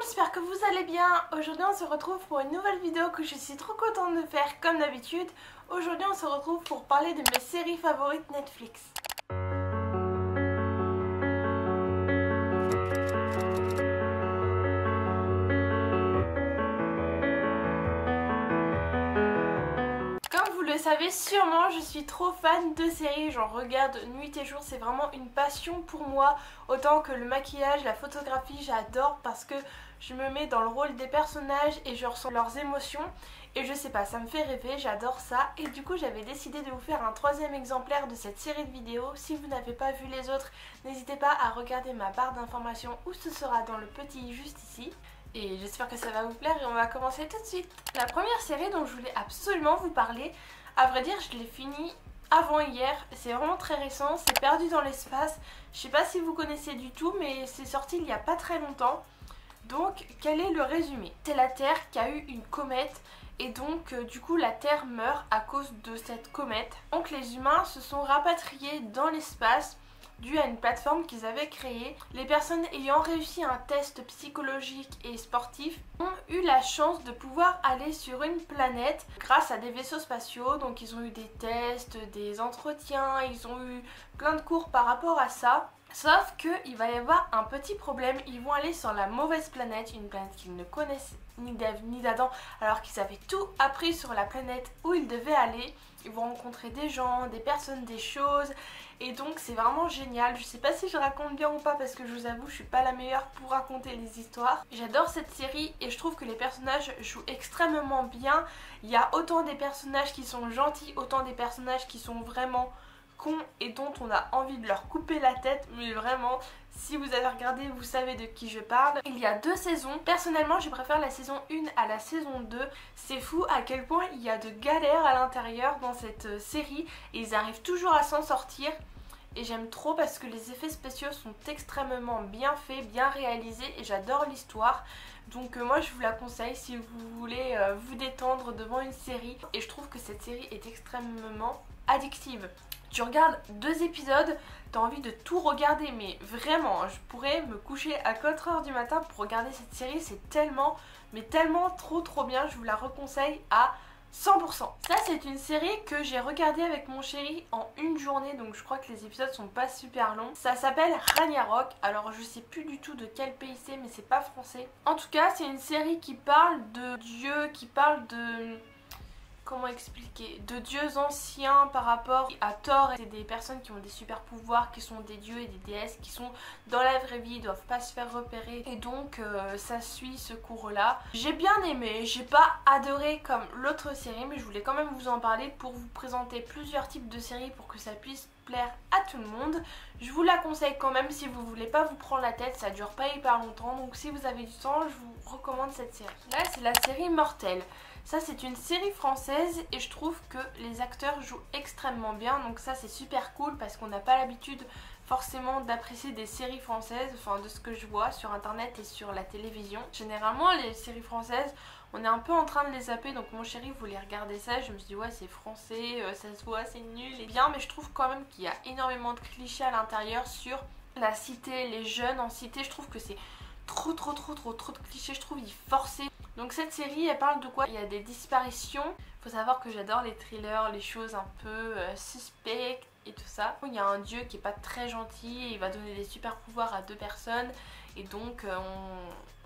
monde, j'espère que vous allez bien. Aujourd'hui on se retrouve pour une nouvelle vidéo que je suis trop contente de faire comme d'habitude. Aujourd'hui on se retrouve pour parler de mes séries favorites Netflix. Comme vous le savez sûrement, je suis trop fan de séries, j'en regarde nuit et jour, c'est vraiment une passion pour moi. Autant que le maquillage, la photographie, j'adore parce que je me mets dans le rôle des personnages et je ressens leurs émotions. Et je sais pas, ça me fait rêver, j'adore ça. Et du coup j'avais décidé de vous faire un troisième exemplaire de cette série de vidéos. Si vous n'avez pas vu les autres, n'hésitez pas à regarder ma barre d'informations où ce sera dans le petit juste ici. Et j'espère que ça va vous plaire et on va commencer tout de suite. La première série dont je voulais absolument vous parler, à vrai dire je l'ai finie avant hier, c'est vraiment très récent, c'est Perdu dans l'espace. Je sais pas si vous connaissez du tout mais c'est sorti il y a pas très longtemps. Donc quel est le résumé? C'est la Terre qui a eu une comète et donc du coup la Terre meurt à cause de cette comète. Donc les humains se sont rapatriés dans l'espace dû à une plateforme qu'ils avaient créée. Les personnes ayant réussi un test psychologique et sportif ont eu la chance de pouvoir aller sur une planète grâce à des vaisseaux spatiaux. Donc ils ont eu des tests, des entretiens, ils ont eu plein de cours par rapport à ça. Sauf qu'il va y avoir un petit problème, ils vont aller sur la mauvaise planète, une planète qu'ils ne connaissent ni d'Ève ni d'Adam, alors qu'ils avaient tout appris sur la planète où ils devaient aller. Ils vont rencontrer des gens, des personnes, des choses, et donc c'est vraiment génial. Je sais pas si je raconte bien ou pas parce que je vous avoue je suis pas la meilleure pour raconter les histoires. J'adore cette série et je trouve que les personnages jouent extrêmement bien. Il y a autant des personnages qui sont gentils, autant des personnages qui sont vraiment cons et dont on a envie de leur couper la tête, mais vraiment si vous avez regardé vous savez de qui je parle. Il y a 2 saisons, personnellement je préfère la saison 1 à la saison 2. C'est fou à quel point il y a de galères à l'intérieur dans cette série et ils arrivent toujours à s'en sortir. Et j'aime trop parce que les effets spéciaux sont extrêmement bien faits, bien réalisés et j'adore l'histoire. Donc moi je vous la conseille si vous voulez vous détendre devant une série. Et je trouve que cette série est extrêmement addictive. Tu regardes 2 épisodes, t'as envie de tout regarder, mais vraiment, je pourrais me coucher à 4 h du matin pour regarder cette série, c'est tellement, mais tellement trop bien, je vous la reconseille à 100%. Ça c'est une série que j'ai regardée avec mon chéri en une journée, donc je crois que les épisodes sont pas super longs. Ça s'appelle Ragnarok, alors je sais plus du tout de quel pays c'est, mais c'est pas français. En tout cas c'est une série qui parle de Dieu, qui parle de... comment expliquer, de dieux anciens par rapport à Thor. C'est des personnes qui ont des super pouvoirs, qui sont des dieux et des déesses, qui sont dans la vraie vie, ils doivent pas se faire repérer. Et donc ça suit ce cours là. J'ai bien aimé, j'ai pas adoré comme l'autre série, mais je voulais quand même vous en parler pour vous présenter plusieurs types de séries pour que ça puisse plaire à tout le monde. Je vous la conseille quand même si vous voulez pas vous prendre la tête, ça dure pas hyper longtemps, donc si vous avez du temps je vous recommande cette série. Là c'est la série Mortel. Ça c'est une série française et je trouve que les acteurs jouent extrêmement bien, donc ça c'est super cool parce qu'on n'a pas l'habitude forcément d'apprécier des séries françaises, enfin de ce que je vois sur internet et sur la télévision. Généralement les séries françaises on est un peu en train de les zapper, donc mon chéri voulait regarder ça, je me suis dit ouais c'est français, ça se voit, c'est nul et bien, mais je trouve quand même qu'il y a énormément de clichés à l'intérieur sur la cité, les jeunes en cité, je trouve que c'est trop de clichés, je trouve ils forcés. Donc cette série elle parle de quoi? Il y a des disparitions, faut savoir que j'adore les thrillers, les choses un peu suspectes et tout ça. Il y a un dieu qui est pas très gentil et il va donner des super pouvoirs à 2 personnes et donc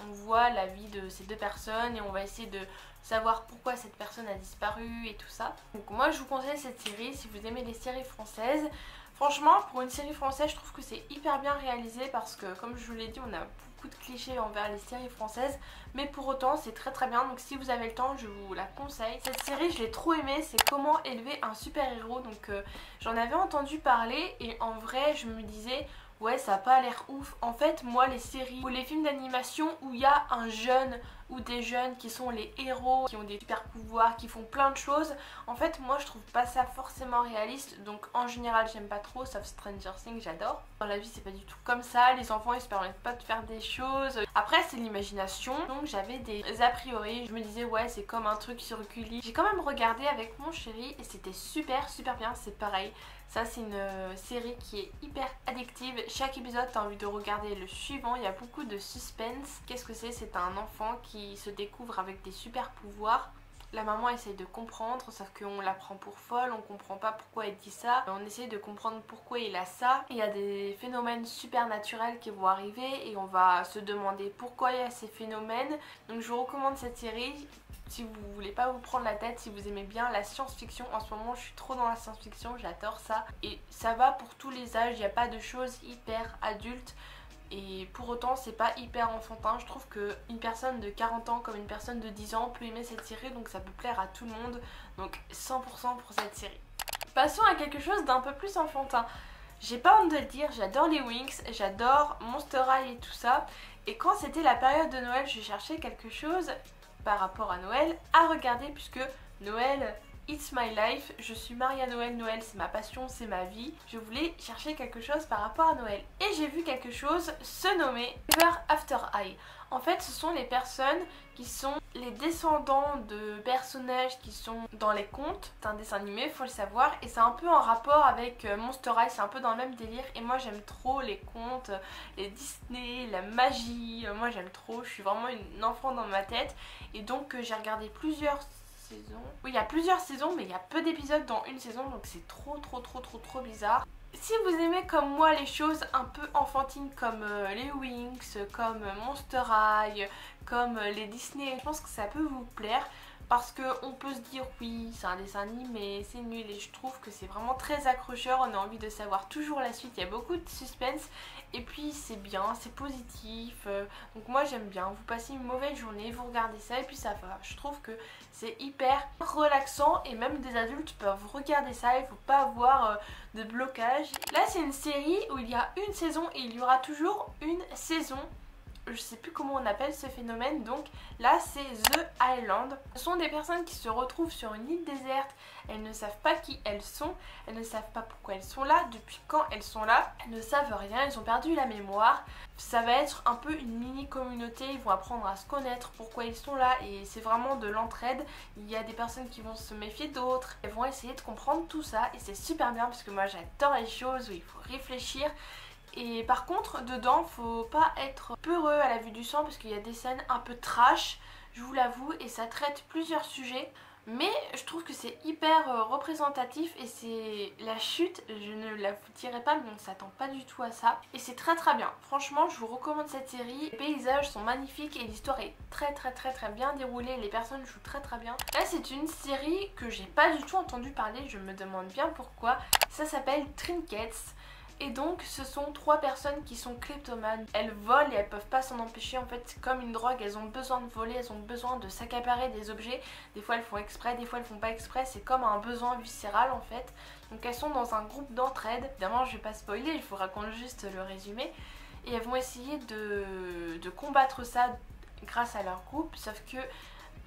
on voit la vie de ces 2 personnes et on va essayer de savoir pourquoi cette personne a disparu et tout ça. Donc moi je vous conseille cette série si vous aimez les séries françaises. Franchement pour une série française je trouve que c'est hyper bien réalisé parce que comme je vous l'ai dit on a beaucoup de clichés envers les séries françaises, mais pour autant c'est très bien, donc si vous avez le temps je vous la conseille. Cette série je l'ai trop aimée, c'est Comment élever un super héros, donc j'en avais entendu parler et en vrai je me disais ouais ça a pas l'air ouf. En fait moi les séries ou les films d'animation où il y a un jeune ou des jeunes qui sont les héros, qui ont des super pouvoirs, qui font plein de choses. En fait moi je trouve pas ça forcément réaliste, donc en général j'aime pas trop, sauf Stranger Things, j'adore. Dans la vie c'est pas du tout comme ça, les enfants ils se permettent pas de faire des choses. Après c'est l'imagination, donc j'avais des a priori, je me disais ouais c'est comme un truc sur Gulli. J'ai quand même regardé avec mon chéri et c'était super bien, c'est pareil. Ça c'est une série qui est hyper addictive, chaque épisode t'as envie de regarder le suivant, il y a beaucoup de suspense. Qu'est-ce que c'est? C'est un enfant qui se découvre avec des super pouvoirs. La maman essaye de comprendre, sauf qu'on la prend pour folle, on comprend pas pourquoi elle dit ça. On essaye de comprendre pourquoi il a ça. Il y a des phénomènes super naturels qui vont arriver et on va se demander pourquoi il y a ces phénomènes. Donc je vous recommande cette série. Si vous voulez pas vous prendre la tête, si vous aimez bien la science-fiction, en ce moment je suis trop dans la science-fiction, j'adore ça. Et ça va pour tous les âges, il n'y a pas de choses hyper adultes. Et pour autant c'est pas hyper enfantin. Je trouve qu'une personne de 40 ans comme une personne de 10 ans peut aimer cette série, donc ça peut plaire à tout le monde. Donc 100% pour cette série. Passons à quelque chose d'un peu plus enfantin. J'ai pas honte de le dire, j'adore les Winx, j'adore Monster High et tout ça. Et quand c'était la période de Noël, je cherchais quelque chose par rapport à Noël à regarder, puisque Noël it's my life, je suis mariée à Noël, Noël c'est ma passion, c'est ma vie. Je voulais chercher quelque chose par rapport à Noël et j'ai vu quelque chose se nommer Ever After High. En fait ce sont les personnes qui sont les descendants de personnages qui sont dans les contes. C'est un dessin animé, faut le savoir, et c'est un peu en rapport avec Monster High, c'est un peu dans le même délire. Et moi j'aime trop les contes, les Disney, la magie, moi j'aime trop, je suis vraiment une enfant dans ma tête. Et donc j'ai regardé plusieurs saisons. Oui, il y a plusieurs saisons, mais il y a peu d'épisodes dans une saison, donc c'est trop bizarre. Si vous aimez comme moi les choses un peu enfantines comme les Winx, comme Monster High, comme les Disney, je pense que ça peut vous plaire. Parce qu'on peut se dire oui c'est un dessin animé, c'est nul, et je trouve que c'est vraiment très accrocheur, on a envie de savoir toujours la suite, il y a beaucoup de suspense et puis c'est bien, c'est positif, donc moi j'aime bien. Vous passez une mauvaise journée, vous regardez ça et puis ça va. Je trouve que c'est hyper relaxant et même des adultes peuvent regarder ça, il ne faut pas avoir de blocage. Là c'est une série où il y a une saison et il y aura toujours une saison. Je sais plus comment on appelle ce phénomène, donc là c'est The Island. Ce sont des personnes qui se retrouvent sur une île déserte, elles ne savent pas qui elles sont, elles ne savent pas pourquoi elles sont là, depuis quand elles sont là, elles ne savent rien, elles ont perdu la mémoire. Ça va être un peu une mini communauté, ils vont apprendre à se connaître, pourquoi ils sont là, et c'est vraiment de l'entraide. Il y a des personnes qui vont se méfier d'autres, elles vont essayer de comprendre tout ça et c'est super bien parce que moi j'adore les choses où il faut réfléchir. Et par contre dedans faut pas être peureux à la vue du sang parce qu'il y a des scènes un peu trash, je vous l'avoue, et ça traite plusieurs sujets. Mais je trouve que c'est hyper représentatif et c'est la chute, je ne la vous dirai pas mais on ne s'attend pas du tout à ça. Et c'est très bien, franchement je vous recommande cette série, les paysages sont magnifiques et l'histoire est très bien déroulée, les personnes jouent très bien. Là c'est une série que j'ai pas du tout entendu parler, je me demande bien pourquoi. Ça s'appelle Trinkets. Et donc ce sont trois personnes qui sont kleptomanes. Elles volent et elles peuvent pas s'en empêcher. En fait c'est comme une drogue, elles ont besoin de voler, elles ont besoin de s'accaparer des objets. Des fois elles font exprès, des fois elles font pas exprès, c'est comme un besoin viscéral en fait. Donc elles sont dans un groupe d'entraide. Évidemment je vais pas spoiler, je vous raconte juste le résumé. Et elles vont essayer de combattre ça grâce à leur groupe, sauf que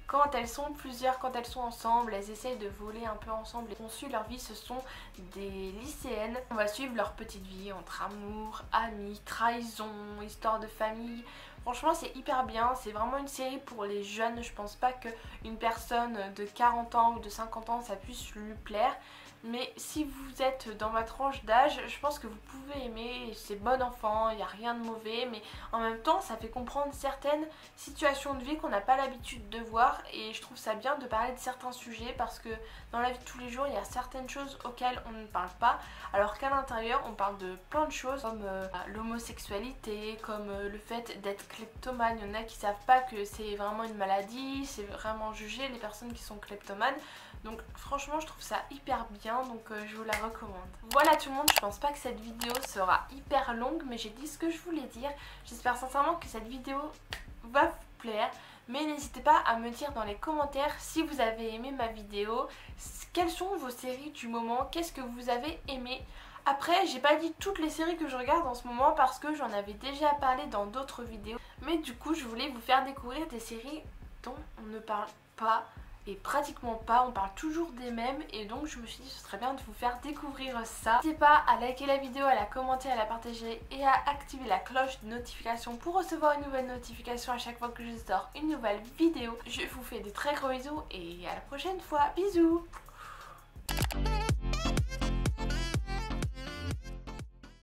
quand elles sont plusieurs, quand elles sont ensemble, elles essayent de voler un peu ensemble. On suit leur vie, ce sont des lycéennes. On va suivre leur petite vie entre amour, amis, trahison, histoire de famille. Franchement c'est hyper bien, c'est vraiment une série pour les jeunes. Je pense pas qu'une personne de 40 ans ou de 50 ans ça puisse lui plaire. Mais si vous êtes dans ma tranche d'âge, je pense que vous pouvez aimer, c'est bon enfant, il n'y a rien de mauvais, mais en même temps ça fait comprendre certaines situations de vie qu'on n'a pas l'habitude de voir, et je trouve ça bien de parler de certains sujets parce que dans la vie de tous les jours il y a certaines choses auxquelles on ne parle pas, alors qu'à l'intérieur on parle de plein de choses comme l'homosexualité, comme le fait d'être kleptomane. Il y en a qui savent pas que c'est vraiment une maladie, c'est vraiment jugé les personnes qui sont kleptomanes. Donc franchement je trouve ça hyper bien, donc je vous la recommande. Voilà tout le monde, je pense pas que cette vidéo sera hyper longue, mais j'ai dit ce que je voulais dire. J'espère sincèrement que cette vidéo va vous plaire, mais n'hésitez pas à me dire dans les commentaires si vous avez aimé ma vidéo, quelles sont vos séries du moment, qu'est-ce que vous avez aimé. Après j'ai pas dit toutes les séries que je regarde en ce moment parce que j'en avais déjà parlé dans d'autres vidéos, mais du coup je voulais vous faire découvrir des séries dont on ne parle pas et pratiquement pas, on parle toujours des mêmes et donc je me suis dit ce serait bien de vous faire découvrir ça. N'hésitez pas à liker la vidéo, à la commenter, à la partager et à activer la cloche de notification pour recevoir une nouvelle notification à chaque fois que je sors une nouvelle vidéo. Je vous fais des très gros bisous et à la prochaine fois, bisous.